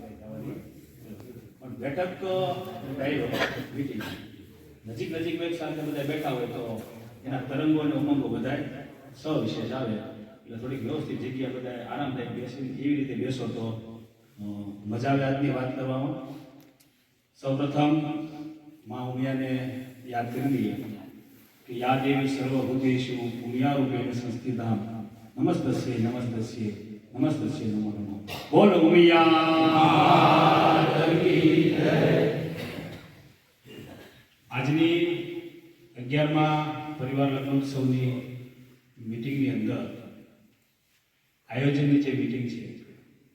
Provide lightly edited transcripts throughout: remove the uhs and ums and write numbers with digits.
કઈ જવાની પણ બેઠક ડાયરો મીટિંગ નજીક નજીક એક સાથે બધા બેઠા હોય તો એના તરંગો અને ઉમંગો બધા સવિશેષ આવે એટલે થોડીક વ્યવસ્થિત જગ્યા બધા આરામદાયક બેસીને એવી રીતે બેસો તો મજા આવે આજની વાત કરવામાં. સૌપ્રથમ મા ઉમિયાને યાદ કરી લઈએ કે યા દેવી સર્વભૂતેષુ ઉમિયારૂપેણ સંસ્થિતાં નમસ્તસ્યે નમસ્તસ્યે નમસ્તસ્યે નમો નમઃ. બોલ ઉમિયા કી જય. આજની 11મા પરિવાર લગ્નોત્સવની મીટિંગની અંદર આયોજનની જે મીટિંગ છે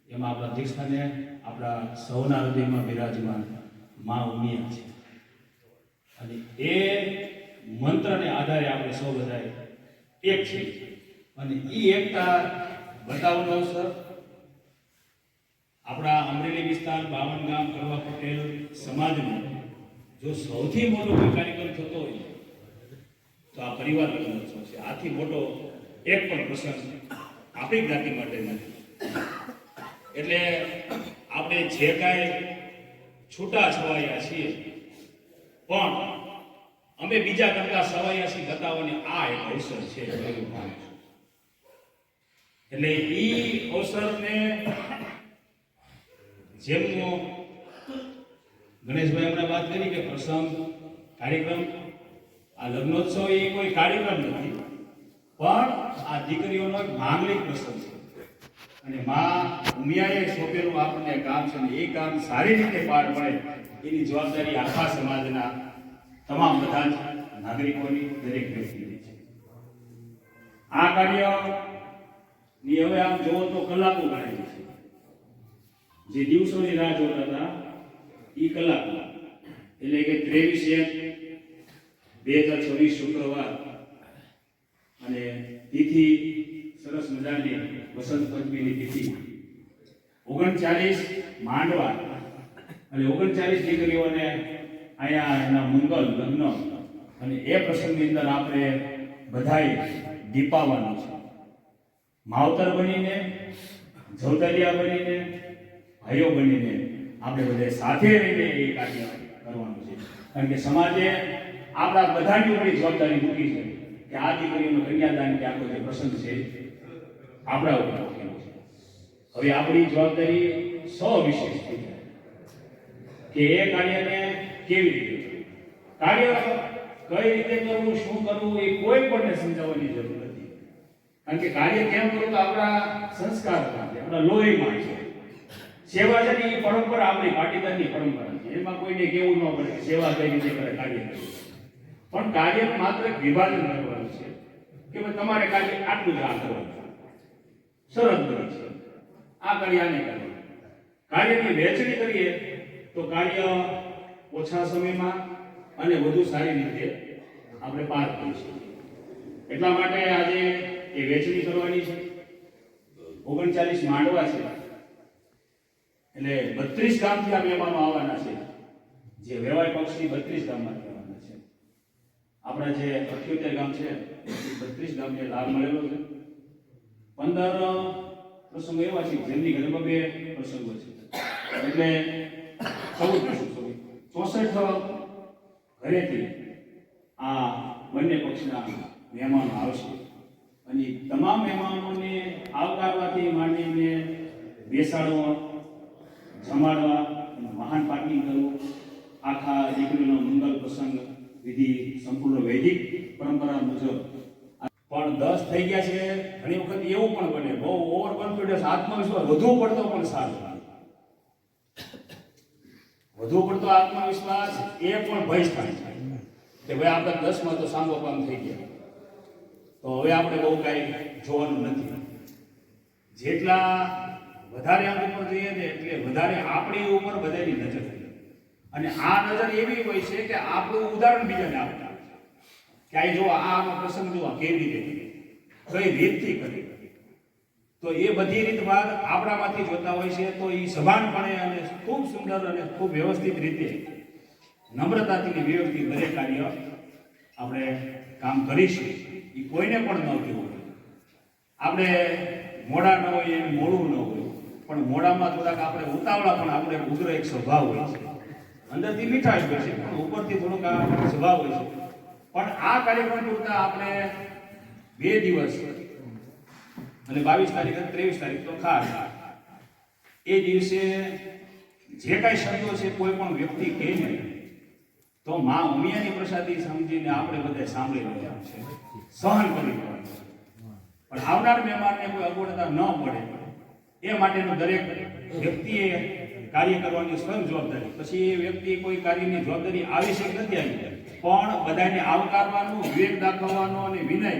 એમાં આપણા અધ્યક્ષસ્થાને આપણા સૌના હૃદયમાં બિરાજમાન મા ઉમિયા છે અને એ મંત્રને આધારે આપણે સૌ બધા એક છે અને એ એકતા બતાવવાનો અવસર આપણા અમરેલી વિસ્તાર 52 ગામ કડવા પટેલ સમાજનો જો સૌથી મોટો કોઈ કાર્યક્રમ થતો હોય તો આ પરિવાર લગ્નોત્સવ છે. આથી મોટો એક પણ પ્રસંગ આપણી જ્ઞાતિ માટે નથી. એટલે આપણે જે કાંઈ છૂટા છવાયા છીએ પણ અમે બીજા કરતા સવાયા છીએ બતાવવાની આ એક અવસર છે. એટલે એ અવસરને જેમનો ગણેશભાઈ હમણાં વાત કરી કે પ્રસંગ કાર્યક્રમ આ લગ્નોત્સવ એ કોઈ કાર્યક્રમ નથી પણ આ દીકરીઓનો એક માંગલિક પ્રસંગ છે અને મા ઉમિયાએ સોંપેલું આપણને કામ છે અને એ કામ સારી રીતે પાર પડે એની જવાબદારી આખા સમાજના તમામ બધા જ નાગરિકોની દરેક વ્યક્તિની છે. આ કાર્યની હવે આમ જોવો તો કલાકો ગણાય છે. જે દિવસોની રાહ જોતા હતા એ કલાકો એટલે કે 23/1/2026 શુક્રવાર અને તિથિ સરસ મજાની વસંત પંચમીની તિથિ 39 માંડવા અને 39 દીકરીઓને અહીંયા એના મંગલ લગ્ન અને એ પ્રસંગની અંદર આપણે બધાએ દીપાવવાનું છે. માવતર બનીને જવતરિયા બનીને ભાઈઓ બનીને આપણે બધા સાથે રહીને એ કાર્ય કરવાનું છે. કારણ કે સમાજે આપણા બધાની ઉપર જવાબદારી મૂકી છે કે આ દીકરીઓનું કન્યાદાન કે આખો જે પ્રસંગ છે આપણા ઉપર મૂકેલો છે. હવે આપણી જવાબદારી સવિશેષ થઈ જાય કે એ કાર્યને કેવી રીતે કાર્ય કઈ રીતે કરવું, શું કરવું એ કોઈ પણને સમજાવવાની જરૂર નથી. કારણ કે કાર્ય કેમ કરવું તો આપણા સંસ્કારમાં છે, આપણા લોહીમાં છે. સેવા છે એ પરંપરા આપણી પાટીદારની પરંપરા છે. એમાં કોઈને કેવું ન પડે સેવા કઈ રીતે કરે કાર્ય કરે. પણ કાર્ય માત્ર વિભાજન કરવાનું છે કે ભાઈ તમારે કાર્ય આટલું જ આ કરવાનું સરળ બને છે. આ કાર્ય આને કરવાનું. કાર્યની વહેંચણી કરીએ તો કાર્ય ઓછા સમયમાં અને વધુ સારી રીતે આપણે પાર કરી શકીએ. એટલા માટે આજે એ વહેંચણી કરવાની છે. 39 માંડવા છે એટલે 32 ગામથી આ મહેમાનો આવવાના છે. જે વેવાય પક્ષની 32 ગામમાંથી આવવાના છે. આપણા જે 78 ગામ છે 32 ગામને લાભ મળેલો છે. 15 પ્રસંગો એવા છે જેમની ઘરમાં 2 પ્રસંગો છે એટલે 14 પ્રસંગો 64 ઘરેથી આ બંને પક્ષના મહેમાનો આવશે અને તમામ મહેમાનોને આવકારવાથી માંડીને બેસાડવા, જમાડવા, મહાન પાર્ટી કરવું, આખા દીકરીનો મંગલ પ્રસંગ વિધિ સંપૂર્ણ વૈદિક પરંપરા મુજબ. પણ 10 થઈ ગયા છે. ઘણી વખત એવું પણ બને બહુ ઓવર કોન્ફિડન્સ, આત્મવિશ્વાસ વધુ પડતો પણ સારો. વધુ પડતો આત્મવિશ્વાસ એ પણ ભય સ્થાન છે કે ભાઈ આપણે 10માં તો સાંગો કામ થઈ ગયા તો હવે આપણે બહુ કાંઈ જોવાનું નથી. જેટલા વધારે આમ ઉપર જઈએ ને એટલે વધારે આપણી ઉપર બધાની નજર થઈ અને આ નજર એવી હોય છે કે આપણું ઉદાહરણ બીજાને આપતા કે આ જો આનો પ્રસંગ જો કેવી રીતે કઈ રીતથી કરી તો એ બધી રીત બાદ આપણામાંથી જોતા હોય છે તો એ સભાનપણે અને ખૂબ સુંદર અને ખૂબ વ્યવસ્થિત રીતે નમ્રતાથી વિવેકથી દરેક કાર્ય આપણે કામ કરીશું. એ કોઈને પણ ન કહેવું. આપણે મોડા ન હોય મોડું ન હોય પણ મોઢામાં થોડાક આપણે ઉતાવળા પણ આપણે ઉગ્ર એક સ્વભાવ હોય છે, અંદરથી મીઠાશ હોય છે પણ ઉપરથી થોડોક આ સ્વભાવ હોય છે. પણ આ કાર્યક્રમ પૂરતા આપણે 2 દિવસ અને 22 તારીખ અને 23 તારીખ તો ખાસ એ દિવસે જે કાંઈ શબ્દો છે કોઈ પણ વ્યક્તિ કહે ને તો મા ઉમિયાની પ્રસાદી સમજીને આપણે બધા સાંભળી લેવાનું છે, સહન કરી લેવાનું છે. પણ આવનાર મહેમાનને કોઈ અગવડતા ન પડે એ માટેનું દરેક વ્યક્તિએ કાર્ય કરવાની સ્વયં જવાબદારી. પછી એ વ્યક્તિ કોઈ કાર્યની જવાબદારી આવી શકે નથી આવી, પણ બધાને આવકારવાનું, વિવેક દાખવવાનો અને વિનય,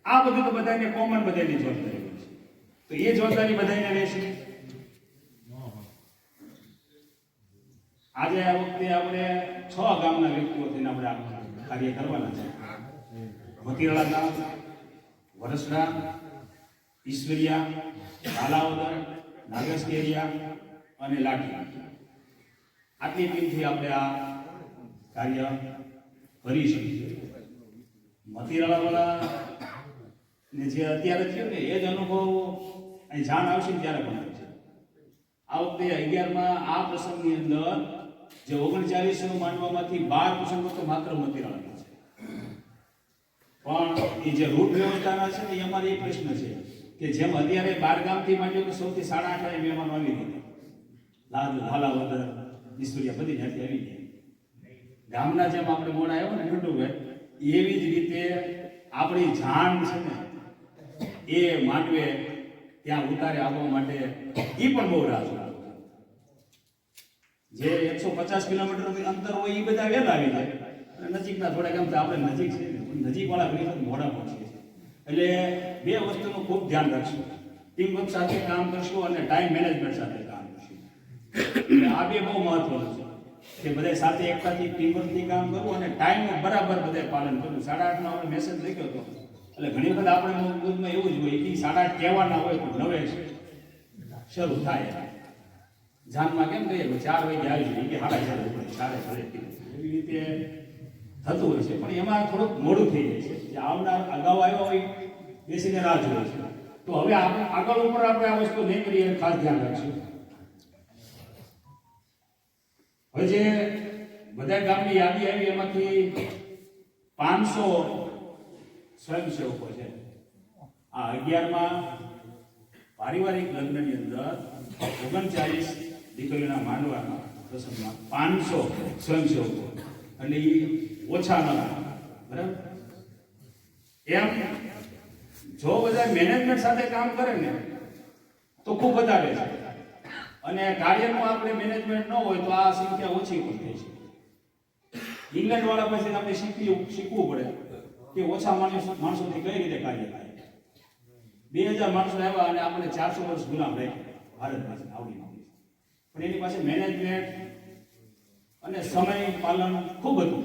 આ બધું તો બધાને કોમન, બધાની જવાબદારી હોય છે. તો એ જવાબદારી બધાને રહેશે. આજે આ વખતે આપણે 6 ગામના વ્યક્તિઓ થઈને આપણે આ કાર્ય કરવાના છે. મતીરાળા ગામ, વરસડા, ઈશ્વરિયા, કાલાવદર, નાગેશકેરિયા અને લાઠી, આટલી ટીમથી આપણે આ કાર્ય કરીશું. મતીરાળાવાળા ને જે અત્યારે થયું ને એ જ અનુભવ અહીં જાણ આવશે ને ત્યારે પણ થશે. આ વખતે 11માં આ પ્રસંગની અંદર જે 39 માનવામાંથી 12 પ્રસંગો તો માત્ર મતીરાળાના છે. પણ એ જે રૂટ વ્યવસ્થાના છે ને એ અમારે એ પ્રશ્ન છે કે જેમ અત્યારે 12 ગામથી માંડ્યો કે સૌથી 8.5 મહેમાનો આવી ગયા, લાલાવદર, ઈશ્વરિયા બધી ત્યાંથી આવી ગયા. ગામના જેમ આપણે મોડા આવ્યો ને ખંડુભાઈ, એવી જ રીતે આપણી જાણ છે ને એ માંડવે ત્યાં ઉતારે આવવા માટે એ પણ બહુ રાહ જોવે. જે 150 કિલોમીટર અંતર હોય એ બધા વહેલા આવી જાય, અને નજીકના થોડા ગામ આપણે નજીક છે, નજીકવાળા ઘણી વખત મોડા પહોંચીએ છીએ. એટલે 2 વસ્તુનું ખૂબ ધ્યાન રાખશું, ટીમવર્ક સાથે કામ કરશું અને ટાઈમ મેનેજમેન્ટ સાથે કામ કરશું. એટલે આ 2 બહુ મહત્વનું છે કે બધા સાથે એકતાથી ટીમવર્કથી કામ કરવું અને ટાઈમનું બરાબર બધા પાલન કરવું. 8:30નો આપણે મેસેજ લખ્યો હતો, એટલે ઘણી વખત આપણે મગજમાં એવું જ હોય કે 8:30 કહેવાના હોય તો 9 શરૂ થાય. જાનમાં કેમ કહીએ 4 વાગે આવી જાય કે 4:30 ઘરે એવી રીતે થતું હોય છે. પણ એમાં થોડુંક મોડું થઈ જાય છે. જે આવનાર અગાઉ આવ્યો હોય બેસીને રાહ જોવે છે. તો હવે આપણે આગળ ઉપર આપણે આ વસ્તુ નહીં કરીએ, ખાસ ધ્યાન રાખશું. હવે જે બધા ગામની યાદી આવી એમાંથી 500 સ્વયંસેવકો છે. આ 11માં પારિવારિક લગ્નની અંદર 39 દીકરીઓના માંડવાના પ્રસંગમાં 500 સ્વયંસેવકો, એટલે એ ઓછા ન બરાબર. એમ જો બધા મેનેજમેન્ટ સાથે કામ કરે ને તો ખૂબ વધારે છે, અને કાર્યનું આપણે મેનેજમેન્ટ ન હોય તો આ સંખ્યા ઓછી પણ થઈ છે. ઇંગ્લેન્ડ વાળા પાસે આપણે શીખવું પડે કે ઓછા માણસોથી કઈ રીતે કાર્ય થાય. 2000 માણસો આવ્યા અને આપણે 400 વર્ષ ગુલામ રાખ્યા ભારત પાસે આવડી, પણ એની પાસે મેનેજમેન્ટ અને સમય પાલન ખૂબ હતું.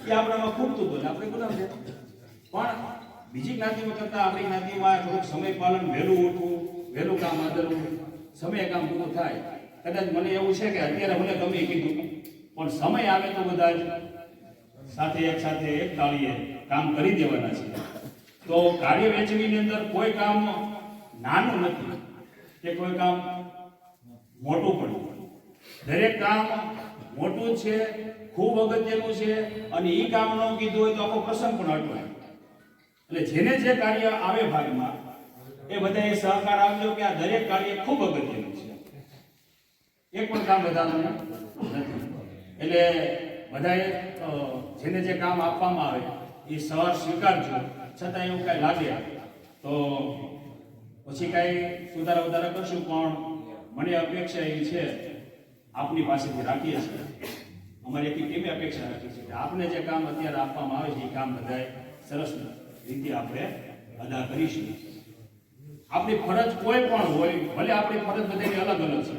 એ આપણામાં ખૂટતું હતું, આપણે ગુલામ છે. પણ બીજી જ્ઞાતિઓ કરતાં આપણી જ્ઞાતિમાં થોડુંક સમય પાલન, વહેલું ઉઠવું, વહેલું કામ આદરવું, સમય કામ પૂરું થાય. કદાચ મને એવું છે કે અત્યારે મને ગમે કીધું, પણ સમય આવે તો બધા જ સાથે એક તાળીએ કામ કરી દેવાના છે. તો કાર્ય વહેંચણીની અંદર કોઈ કામ નાનું નથી કે કોઈ કામ મોટું પડ્યું. દરેક કામ મોટું છે, ખૂબ અગત્યનું છે, અને એ કામ ન કીધું હોય તો આખો પ્રસંગ પણ અટવાય. એટલે જેને જે કાર્ય આવે ભાગમાં એ બધાએ સહકાર આપજો કે આ દરેક કાર્ય ખૂબ અગત્યનું છે. એક પણ કામ બધાનું નથી. એટલે બધાએ જેને જે કામ આપવામાં આવે એ સવાર સ્વીકારજો. છતાં એવું કાંઈ લાગે તો પછી કાંઈ સુધારા વધારા કરશું, પણ મને અપેક્ષા એવી છે આપની પાસેથી રાખીએ છીએ, અમારી એક ટીમે અપેક્ષા રાખી છે કે આપને જે કામ અત્યારે આપવામાં આવે છે એ કામ બધાએ સરસ રીતે આપણે અદા કરીશું. આપણી ફરજ કોઈ પણ હોય, ભલે આપણી ફરજ બધાની અલગ અલગ છે,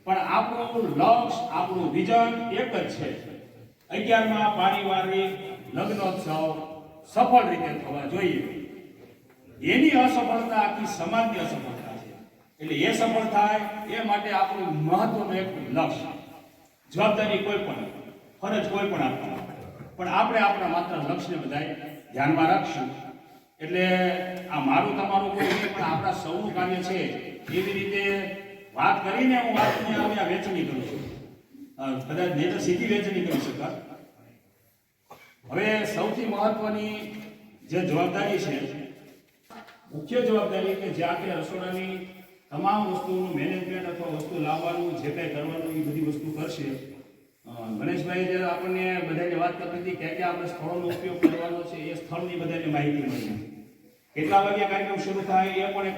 પણ આપણું લક્ષ્ય, આપણું વિઝન એક જ છે. 11માં પારિવારિક લગ્નોત્સવ સફળ રીતે થવા જોઈએ. એની અસફળતા આખી સમાજની અસફળતા છે. એટલે એ સફળ થાય એ માટે આપણું મહત્વનું એક લક્ષ્ય, જવાબદારી કોઈ પણ, ફરજ કોઈ પણ આપવાની, પણ આપણે આપણા માત્ર લક્ષ્યને બધાએ ધ્યાનમાં રાખશું. એટલે આ મારું તમારું કોઈ નહીં, પણ આપણા સૌનું કાર્ય છે. એવી રીતે વાત કરીને હું વાતને હવે આ વેચણી કરું છું. કદાચ નહીં તો સીધી વેચણી કરી શકાય. હવે સૌથી મહત્વની જે જવાબદારી છે, મુખ્ય જવાબદારી કે જે આપણે રસોડાની તમામ વસ્તુનું મેનેજમેન્ટ અથવા વસ્તુ લાવવાનું જે કંઈ કરવાનું એ બધી વસ્તુ કરશે. ગણેશભાઈ જે આપણને બધાને વાત કરતી હતી કે આપણે સ્થળોનો ઉપયોગ કરવાનો છે, એ સ્થળની બધાને માહિતી મળી. કેટલા વાગે કાર્યક્રમ શરૂ થાય એ પણ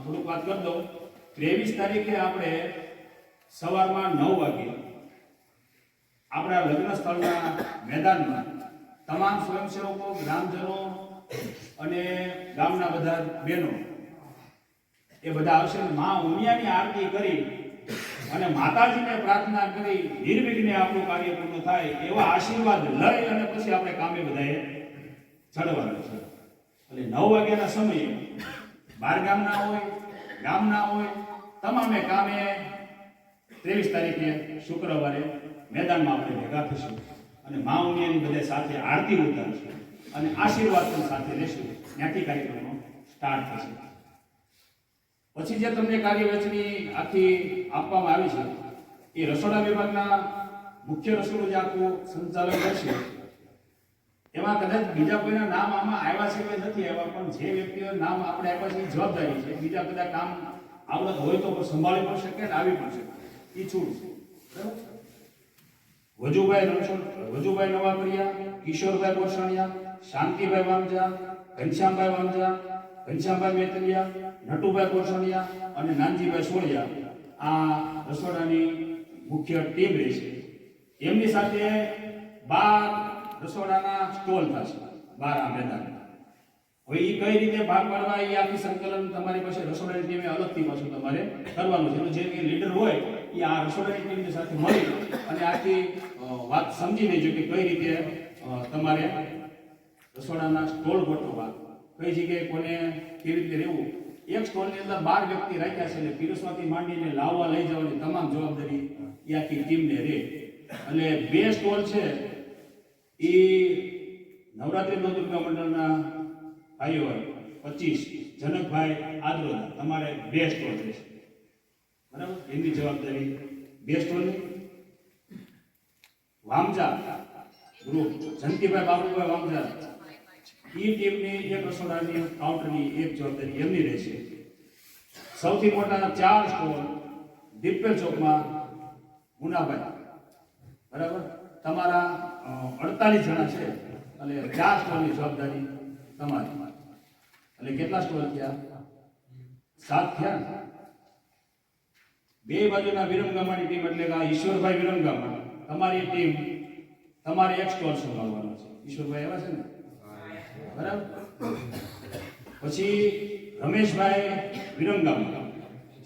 થોડુંક વાત કરી દઉં. 23 તારીખે આપણે સવારમાં 9 વાગે આપણા લગ્ન સ્થળના મેદાનમાં તમામ સ્વયંસેવકો, ગ્રામજનો અને ગામના બધા બહેનો એ બધા આવશે. મા ઉમિયાની આરતી કરી અને માતાજીને પ્રાર્થના કરી નિર્વિઘ્ને આપણું કાર્ય પૂર્ણ થાય એવા આશીર્વાદ લઈ અને પછી આપણે કામે બધાએ ચડવાનું છે. એટલે 9 વાગ્યાના સમયે બાર ગામના હોય, ગામના હોય, તમામે કામે 23 તારીખે શુક્રવારે મેદાનમાં આપણે ભેગા થઈશું અને મા ઉમિયાની બધે સાથે આરતી ઉતારશું અને આશીર્વાદ પણ સાથે લેશું. ત્યાંથી કાર્યક્રમનો સ્ટાર્ટ થશે. પછી જે તમને કાર્ય વહેંચણી આખી આપવામાં આવી છે, એ રસોડા વિભાગના મુખ્ય રસોડું જે આખું સંચાલન કરશે, એમાં કદાચ બીજા કોઈના નામ આમાં આવ્યા છે કે નથી આવ્યા, પણ જે વ્યક્તિઓ નામ આપણે આપ્યા છે એ જવાબદારી છે. બીજા બધા કામ આવડત હોય તો સંભાળી પણ શકે ને આવી પણ શકે, એ છૂટ. વજુભાઈ રણછોડ, વજુભાઈ નવાકરિયા, કિશોરભાઈ ગોસાણિયા, શાંતિભાઈ વામજા, ઘનશ્યામભાઈ વામજા, ઘનશ્યામભાઈ મેતરિયા, નટુભાઈ ગોસાણિયા અને નાનજીભાઈ સોળિયા આ રસોડાની મુખ્ય ટીમ રહેશે. એમની સાથે 12 રસોડાના સ્ટોલ થશે, 12 મેદાન. હવે એ કઈ રીતે ભાગ પાડવા એ આખી સંકલન તમારી પાસે રસોડાની ટીમે અલગથી પાછું તમારે કરવાનું છે. જે લીડર હોય એ આ રસોડાની ટીમની સાથે મળી અને આખી વાત સમજી લેજો કે કઈ રીતે તમારે રસોડાના સ્ટોલ ગોઠવવા, કઈ જગ્યાએ કોને કેવી રીતે રહેવું. એક સ્ટોલની અંદર 12 વ્યક્તિ રાખ્યા છે, એટલે પીરસવાથી માંડીને લાવવા લઈ જવાની તમામ જવાબદારી એ આખી ટીમને રહે. અને 2 સ્ટોલ છે એ નવરાત્રી દુર્ગા મંડળના ભાઈઓ 25 જનકભાઈ આદરોદા, તમારે 2 સ્ટોલ રહેશે, બરાબર. એમની જવાબદારી 2 સ્ટોલની. વામજા ગ્રુપ, જંતીભાઈ બાબુભાઈ વામજા, એ ટીમની એક રસોડાની કાઉન્ટરની એક જવાબદારી એમની રહેશે. સૌથી મોટા 4 સ્ટોલ દીપેલ ચોકમાં મુનાભાઈ, બરાબર. તમારા 48 જણા છે અને 4 સ્ટોલની જવાબદારી તમારી. એટલે કેટલા સ્ટોલ થયા? 7 થયા. 2 બાજુના વિરમગામાની ટીમ એટલે કે ઈશ્વરભાઈ વિરમગામા, તમારી ટીમ તમારે એક સ્ટોલ સંભાળવાનો છે. ઈશ્વરભાઈ એવા છે ને, બરાબર. પછી રમેશભાઈ વિરમગામા,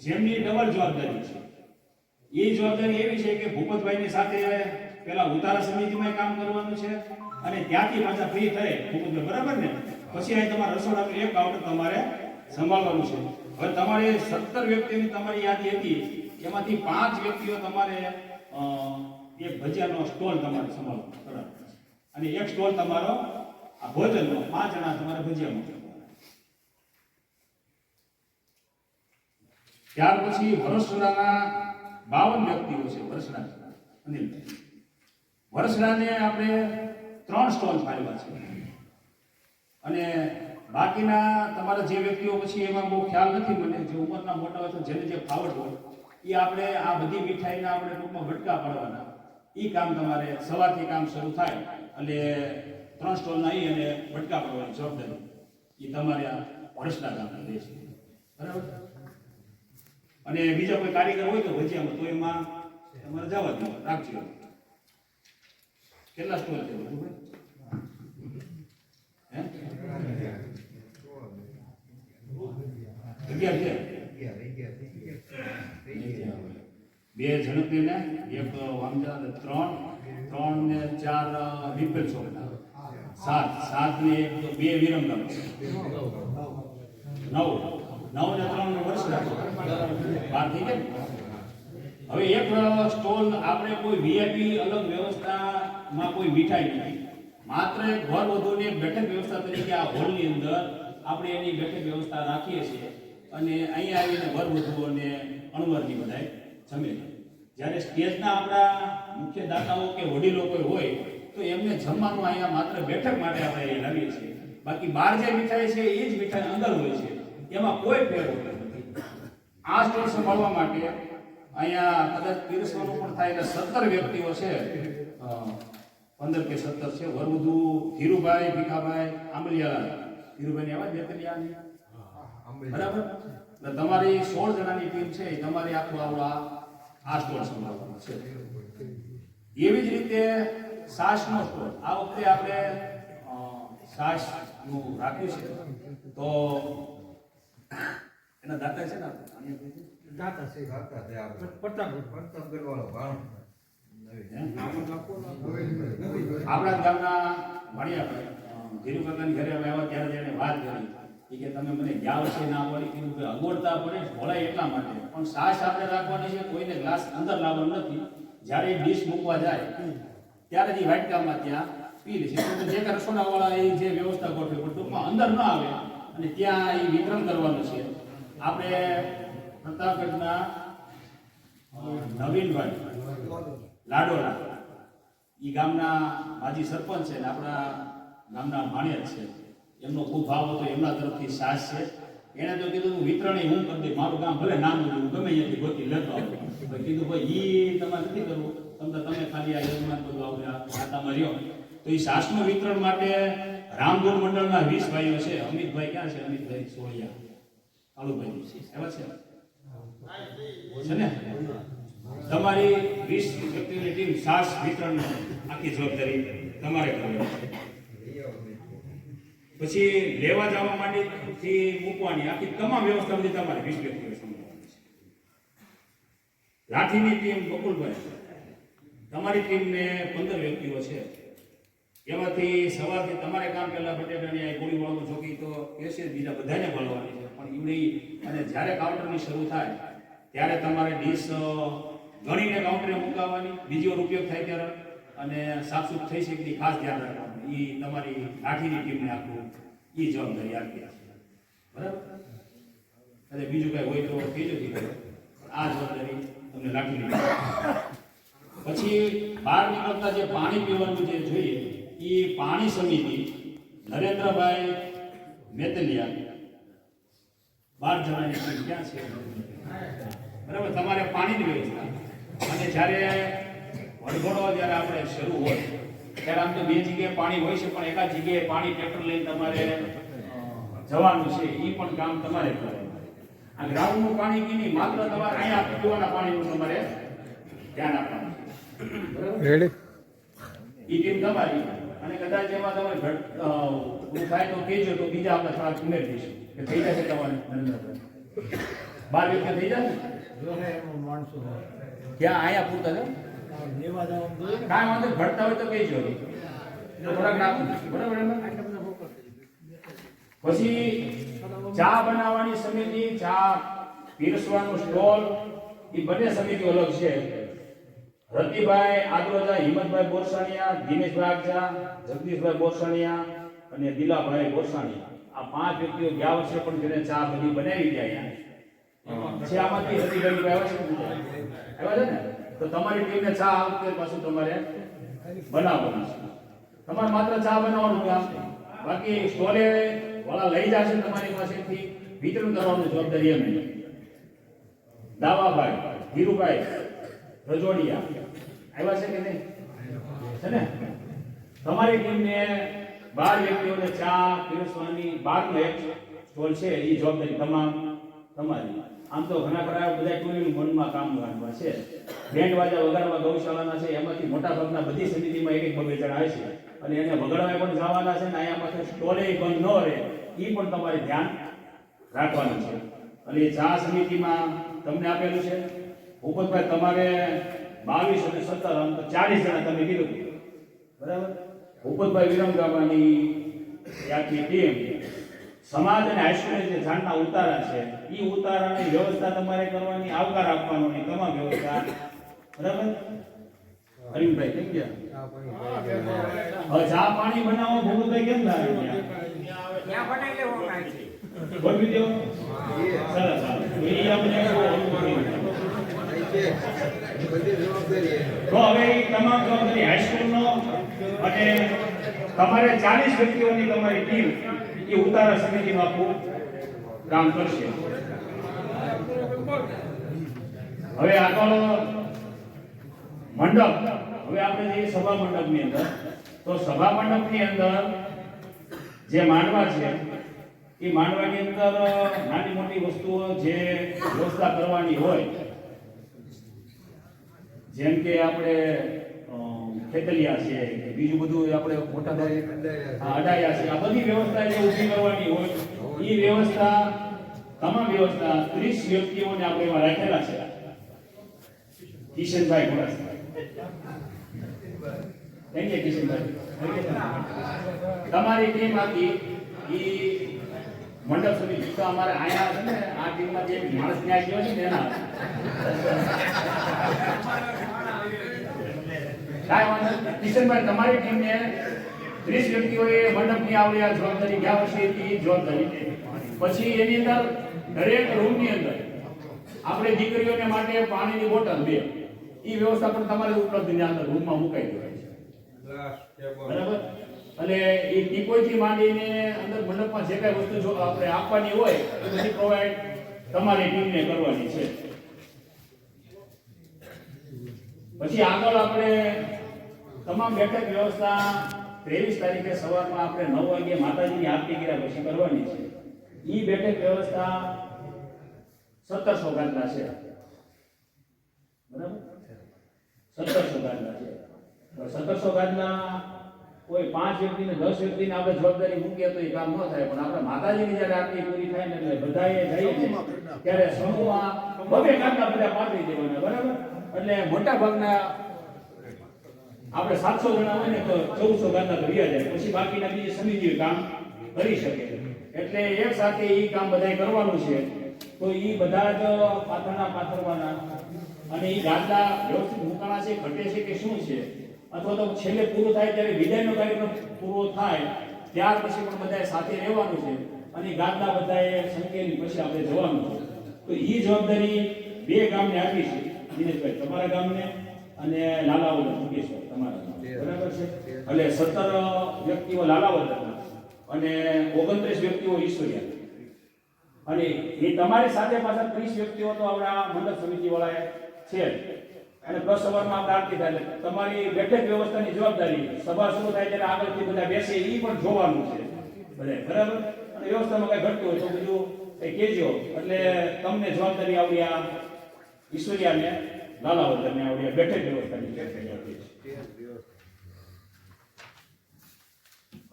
જેમની ડબલ જવાબદારી છે. એ જવાબદારી એવી છે કે ભૂપતભાઈની સાથે પેલા ઉતારા સમિતિમાં કામ કરવાનું છે અને ત્યાંથી પાછા ફ્રી થાય ભૂપતભાઈ, બરાબર ને. પછી અહીં તમારા રસોડાનું એક કાઉન્ટર તમારે સંભાળવાનું છે. હવે તમારે 17 વ્યક્તિઓની તમારી યાદી હતી, એમાંથી 5 વ્યક્તિઓ તમારે એક ભજીયાનો સ્ટોલ તમારે સંભાળવાનો અને એક સ્ટોલ તમારો આ ભોજનનો, 5 જણા તમારે ભજીયાનો. ત્યાર પછી વરસડાના 52 વ્યક્તિઓ છે. વરસડા અનિલ વરસડાને આપણે 3 સ્ટોલ ફાળવ્યા છે અને બાકીના તમારા જે વ્યક્તિઓ પછી એમાં બહુ ખ્યાલ નથી મને, જે ઉંમરના મોટા હોય તો જેને જે ફાવટ હોય એ આપણે આ બધી મીઠાઈના આપણે ટૂંકમાં ભટકા પાડવાના. એ કામ તમારે સવારથી કામ શરૂ થાય એટલે 3 સ્ટોલ આવી અને ભટકા પાડવાની જવાબદારી એ તમારે આ વરસડા ગામના રહેશે, બરાબર. અને બીજા કોઈ કારીગર હોય તો ભજીયામાં તો એમાં તમારે જવા દો, રાખજો. કેટલા સ્ટોલ છે? બે ઝડપી ને એક વામજા, 3 ને 4 રીપેલ ચોકના, 7 ને 2 વિરમગામ, 9 ને 3 વર્ષ બાર થઈ ગયા. હવે એક સ્ટોલ આપણે કોઈ વીઆઈપી અલગ વ્યવસ્થામાં કોઈ મીઠાઈ નથી, માત્ર એક ઘર વધુની બેઠક વ્યવસ્થા તરીકે આ હોલની અંદર આપણે એની બેઠક વ્યવસ્થા રાખીએ છીએ અને અહીંયા આવીને વર વધુઓને અણવરની બધાય જમે. જ્યારે સ્ટેજના આપણા મુખ્ય દાતાઓ કે વડીલો કોઈ હોય તો એમને જમવાનું અહીંયા માત્ર બેઠક માટે આપણે અહીંયા લાવીએ છીએ. બાકી બહાર જે મીઠાઈ છે એ જ મીઠાઈ અંદર હોય છે, એમાં કોઈ ફેર હોતો નથી. આ સ્ટોલ સંભાળવા માટે અહીંયા કદાચ પીરસવાનું પણ થાય એટલે 17 વ્યક્તિઓ છે, 15 કે 17 છે. વરવધુ ધીરુભાઈ ભીખાભાઈ આંબલિયાલા, ધીરુભાઈની આવાજ બેતલિયાની બરાબર. એટલે તમારી 16 જણાની ટીમ છે, તમારી આખું આ સ્ટોલ સંભાળવાનો છે. એવી જ રીતે સાસનો સ્ટોલ આ વખતે આપણે સાસનું રાખ્યું છે. તો એના દાતા છે ને દાતા છે પ્રતાપ કરવાનો આપણા ગામના ભણિયાભાઈ ધીરુકાકાની ઘરે આવ્યા ત્યારે જેને વાત કરી કે તમે મને ગયા વર્ષે ના પાડી, કીધું કે અગવડતા પડે ભોળાય એટલા માટે, પણ સાસ આપણે રાખવાની છે, કોઈને ગ્લાસ અંદર લાવવાનો નથી. જ્યારે ડીશ મૂકવા જાય ત્યારે જ વાટકામાં ત્યાં પી લે છે. જે કે રસોડાવાળા એ જે વ્યવસ્થા ગોઠવે પણ ટૂંકમાં અંદર ન આવે અને ત્યાં એ વિતરણ કરવાનું છે. આપણે પ્રતાપગઢના નવીનભાઈ લાડોલા એ ગામના માજી સરપંચ છે અને આપણા ગામના માણ્યા છે, એમનો ખૂબ ભાવ હતો, એમના તરફથી સાસ છે. એણે તો કીધું વિતરણી હું કરી દઈ, મારું ગામ ભલે નાનું હું ગમે ત્યાંથી ગોતી લેતો આવું. કીધું ભાઈ એ તમારે નથી કરવું, તમે ખાલી આ યજમાન બધું આપણે ખાતામાં રહ્યો. તો એ સાસનું વિતરણ માટે રામગુણ મંડળના 20 ભાઈઓ છે. અમિતભાઈ ક્યાં છે? અમિતભાઈ સોળિયા કાળુભાઈ એવા છે ને. તમારી 20 વ્યક્તિની ટીમ સાસ વિતરણ આખી જવાબદારી તમારે કરવાની. પછી લેવા જવા માટેથી મૂકવાની આખી તમામ વ્યવસ્થા બધી તમારે 20 વ્યક્તિઓ સંભાળવાની છે. લાઠીની ટીમ બકુલભાઈ, તમારી ટીમને 15 વ્યક્તિઓ છે. એમાંથી સવારથી તમારે કામ પહેલા બટેટાની ગોળી વાળવું ચોકી તો કેસે બીજા બધાને મળવાની છે, પણ ઈવડી અને જ્યારે કાઉન્ટરની શરૂ થાય ત્યારે તમારે ડીશ ગણીને કાઉન્ટરે મુકાવવાની, બીજો ઉપયોગ થાય ત્યારે અને સાફસૂફ થઈ શકે ખાસ ધ્યાન રાખવાનું. એ તમારી લાઠીની ટીમને આખું એ જવાબદારી આપી છે બરાબર. અને બીજું કઈ હોય તો કહેજો દીકરો, આ જવાબદારી તમને લાઠીની. પછી બહાર નીકળતા જે પાણી પીવાનું જે જોઈએ એ પાણી સમિતિ નરેન્દ્રભાઈ મેતલિયા 12 જણાની ટીમ ક્યાં છે બરાબર. તમારે પાણીની વ્યવસ્થા અને જ્યારે વડઘોડો જ્યારે આપણે શરૂ હોય ત્યારે આમ તો 2 જગ્યાએ પાણી હોય છે, પણ એકાદ જગ્યાએ પાણી ટ્રેક્ટર લઈને તમારે જવાનું છે, એ પણ કામ તમારે કરવાનું. આ ગ્રાઉન્ડનું પાણી પીની માત્ર તમારે અહીંયા પીવાના પાણીનું તમારે ધ્યાન આપવાનું છે બરાબર. એ ટીમ તમારી અને કદાચ એમાં તમારે થાય તો કહેજો તો બીજા આપણે થોડા ઉમેર દઈશું કે થઈ જશે તમારે નરેન્દ્રભાઈ 12 વ્યક્તિ થઈ જાય ને માણસો ક્યાં અહીંયા પૂરતા છે લેવા જવા કાંઈ વાંધો ઘટતા હોય તો કહેજો થોડાક નાખું બરાબર. પછી ચા બનાવવાની સમિતિ, ચા પીરસવાનું સ્ટોલ, એ બંને સમિતિઓ અલગ છે. રતિભાઈ આદરોજા, હિંમતભાઈ બોરસાણીયા, દિનેશભાઈ આગજા, જગદીશભાઈ બોરસાણીયા અને દિલાભાઈ બોરસાણીયા. આ 5 વ્યક્તિઓ ગયા વર્ષે પણ જેને ચા બધી બનાવી ગયા છે. આમાંથી રતિભાઈ આવ્યા છે ને, તો તમારી ટીમને ચા આ વખતે પાછું તમારે બનાવવાનું છે. તમારે માત્ર ચા બનાવવાનું કામ, બાકી સ્ટોલે વાળા લઈ જશે તમારી પાસેથી વિતરણ કરવાનું જવાબદારી એમની. દાવાભાઈ ધીરુભાઈ રજોડિયા આવ્યા છે કે નહીં છે ને. તમારી ટીમને 12 વ્યક્તિઓને ચા પીરસવાની 12નો એક સ્ટોલ છે, એ જવાબદારી તમામ તમારી. આમ તો ઘણા ખરા બધા ટોળીનું મનમાં કામ કરવાનું છે. બેન્ડ વાજા વગાડવા ગૌશાળાના છે, એમાંથી મોટા ભાગના બધી સમિતિમાં એક બબે જણ આવે છે અને એને વગાડવા પણ જવાના છે ને. અહીંયા પાછળ સ્ટોલે બંધ ન રહે એ પણ તમારે ધ્યાન રાખવાનું છે. અને એ ચા સમિતિમાં તમને આપેલું છે ભૂપતભાઈ, તમારે 22 અને 17 આમ તો 40 જણા તમે કીધું બરાબર. ભૂપતભાઈ વિરમગામાની આખી ટીમ સમાજ અને હાઈસ્કૂલ જે ઝાડના ઉતારા છે એ ઉતારાની વ્યવસ્થા તમારે કરવાની, આવકાર આપવાનો ની તમામ વ્યવસ્થા બરાબર. હરીમભાઈ કેમ ગયા? હવે ચા પાણી બનાવો ભૂપતભાઈ કેમ થાય ત્યાં બનાવી લેવો કાંઈ ગોઠવી દો. સરસ. એ આપણે તો હવે એ તમામ જવાબદારી હાઈસ્કૂલનો અને તમારે 40 વ્યક્તિઓની તમારી ટીમ એ ઉતારા સમિતિનું આખું કામ કરશે. હવે આગળ મંડપ, હવે આપણે જે સભા મંડપની અંદર, તો સભા મંડપની અંદર જે માંડવા છે એ માંડવાની અંદર નાની મોટી વસ્તુઓ જે વ્યવસ્થા કરવાની હોય, જેમ કે આપણે ખેતલિયા છે કે બીજું બધું આપણે મોટા અડાયા છે, આ બધી વ્યવસ્થા જે ઊભી કરવાની હોય એ વ્યવસ્થા, તમામ વ્યવસ્થા 30 વ્યક્તિઓને આપણે એમાં રાખેલા છે. Kishanbhai Ghodasara, thank you Kishanbhai. તમારી ટીમ આખી ઈ મંડપ સમિતિ, તો અમારે આયા છે ને આ ટીમમાંથી એક માણસ ન્યાય ગયો છે ને એના કાંઈ વાંધો નહીં. કિશનભાઈ, તમારી ટીમને 30 વ્યક્તિઓએ મંડપની આવડી આ જવાબદારી ગયા વર્ષે એ જવાબદારી. પછી એની અંદર દરેક રૂમની અંદર આપણે દીકરીઓને માટે પાણીની બોટલ 2 એ વ્યવસ્થા પણ તમારે ઉપલબ્ધ અંદર રૂમમાં મુકાઈ દેવાય છે, બરાબર. અને એ ટીપોઈથી માંડીને અંદર મંડપમાં જે કાંઈ વસ્તુ જો આપણે આપવાની હોય એ બધી પ્રોવાઈડ તમારી ટીમને કરવાની છે. પછી આગળ આપણે તમામ બેઠક વ્યવસ્થા 23 તારીખે સવારમાં આપણે 9 વાગે માતાજીની આરતી કર્યા પછી કરવાની છે. એ બેઠક વ્યવસ્થા 1700 ગાદલા છે, બરાબર. 1700 ગાદલા છે. તો 1700 ગાદલા કોઈ 5 વ્યક્તિને 10 વ્યક્તિને આપણે જવાબદારી મૂકીએ તો એ કામ ન થાય, પણ આપણે માતાજીની જ્યારે આરતી પૂરી થાય ને એટલે બધાએ જઈએ ત્યારે સમૂહમાં 2 ગાદલા બધા પાથરી દેવાના, બરાબર. એટલે મોટા ભાગના આપણે 700 જણા હોય ને તો 1400 ગાદલા ભર્યા જાય, પછી બાકીના બીજી સમિતિઓ કામ કરી શકે. એટલે એક સાથે એ કામ બધાએ કરવાનું છે. તો એ બધા જ પાથરવાના અને એ ગાદલા વ્યવસ્થિત મૂકાણા છે, ઘટે છે કે શું છે, અથવા તો છેલ્લે પૂરું થાય ત્યારે વિદાયનો કાર્યક્રમ પૂરો થાય ત્યાર પછી પણ બધાએ સાથે રહેવાનું છે અને ગાદલા બધાએ સંકેલી પછી આપણે જવાનું છે. તો એ જવાબદારી 2 ગામને આપી છે, દિનેશભાઈ તમારા ગામને અને લાલાવદર મુકેશભાઈ તમારા ગામ, બરાબર છે. એટલે 17 વ્યક્તિઓ લાલાવદરના અને 29 વ્યક્તિઓ ઈશ્વરિયા, અને એ તમારી સાથે પાછા 30 વ્યક્તિઓ તો આપણા મંડપ સમિતિ વાળાએ છે. અને પ્લસ સવારમાં આપણે આરતી થાય તમારી બેઠક વ્યવસ્થાની જવાબદારી, સભા શરૂ થાય ત્યારે આગળથી બધા બેસે એ પણ જોવાનું છે બધા, બરાબર. અને વ્યવસ્થામાં કઈ ઘટતું હોય તો બીજું કઈ કહેજો, એટલે તમને જવાબદારી આવડી આ ઈશ્વરિયાને લાલાવદરને આવડી આ બેઠક વ્યવસ્થાની જવાબદારી આપી છે.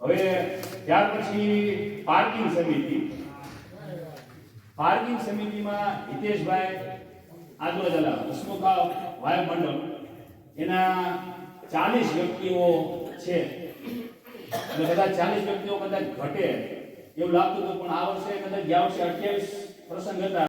હવે ત્યાર પછી પાર્કિંગ સમિતિ. પાર્કિંગ સમિતિમાં હિતેશભાઈ આદોદલા હસમુખા વાયુમંડળ એના 40 વ્યક્તિઓ છે, અને કદાચ 40 વ્યક્તિઓ કદાચ ઘટે એવું લાગતું હતું, પણ આ વર્ષે કદાચ ગયા વર્ષે 28 પ્રસંગ હતા.